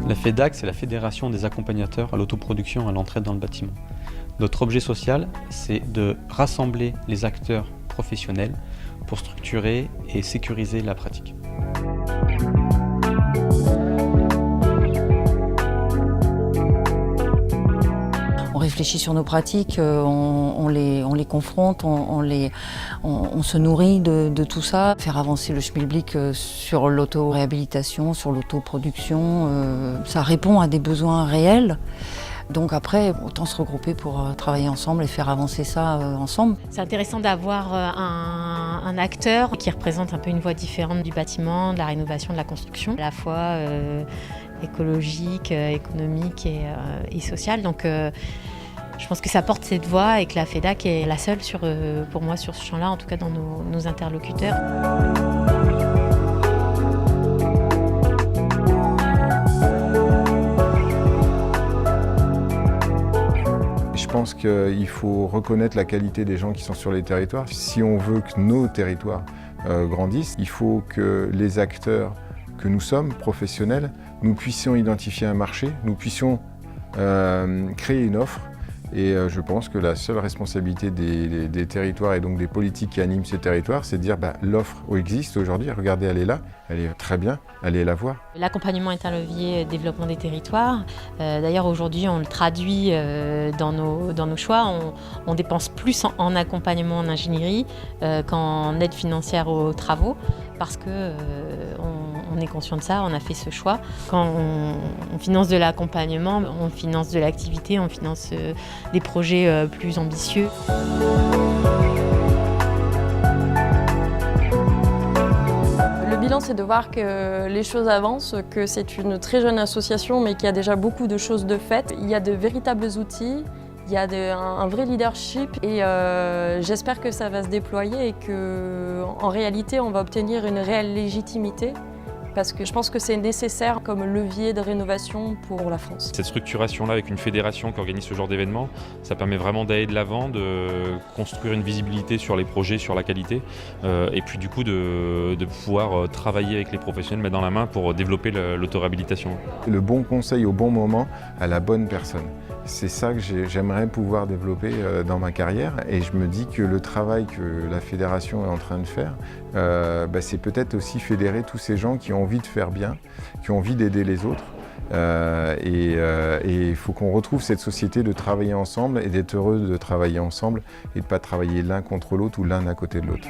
La FEDAC, c'est la Fédération des accompagnateurs à l'autoproduction à l'entraide dans le bâtiment. Notre objet social, c'est de rassembler les acteurs professionnels pour structurer et sécuriser la pratique. On réfléchit sur nos pratiques, on les confronte, on se nourrit de tout ça. Faire avancer le schmilblick sur l'auto-réhabilitation, sur l'autoproduction, ça répond à des besoins réels. Donc après, autant se regrouper pour travailler ensemble et faire avancer ça ensemble. C'est intéressant d'avoir un acteur qui représente un peu une voie différente du bâtiment, de la rénovation, de la construction, à la fois écologique, économique et sociale. Donc je pense que ça porte cette voix et que la FEDAC est la seule pour moi sur ce champ-là, en tout cas dans nos interlocuteurs. Je pense qu'il faut reconnaître la qualité des gens qui sont sur les territoires. Si on veut que nos territoires grandissent, il faut que les acteurs que nous sommes, professionnels, nous puissions identifier un marché, nous puissions créer une offre. Et je pense que la seule responsabilité des territoires et donc des politiques qui animent ces territoires, c'est de dire l'offre existe aujourd'hui, regardez, elle est là, elle est très bien, allez la voir. L'accompagnement est un levier de développement des territoires. D'ailleurs aujourd'hui on le traduit dans nos choix. On dépense plus en accompagnement en ingénierie qu'en aide financière aux travaux parce que on est conscient de ça, on a fait ce choix. Quand on finance de l'accompagnement, on finance de l'activité, on finance des projets plus ambitieux. Le bilan, c'est de voir que les choses avancent, que c'est une très jeune association, mais qu'il y a déjà beaucoup de choses de faites. Il y a de véritables outils, il y a un vrai leadership et j'espère que ça va se déployer et qu'en réalité, on va obtenir une réelle légitimité. Parce que je pense que c'est nécessaire comme levier de rénovation pour la France. Cette structuration-là avec une fédération qui organise ce genre d'événements, ça permet vraiment d'aller de l'avant, de construire une visibilité sur les projets, sur la qualité, et puis du coup de pouvoir travailler avec les professionnels, mettre dans la main pour développer l'autoréhabilitation. Le bon conseil au bon moment à la bonne personne. C'est ça que j'aimerais pouvoir développer dans ma carrière et je me dis que le travail que la fédération est en train de faire, c'est peut-être aussi fédérer tous ces gens qui ont envie de faire bien, qui ont envie d'aider les autres. Et il faut qu'on retrouve cette société de travailler ensemble et d'être heureux de travailler ensemble et de ne pas travailler l'un contre l'autre ou l'un à côté de l'autre.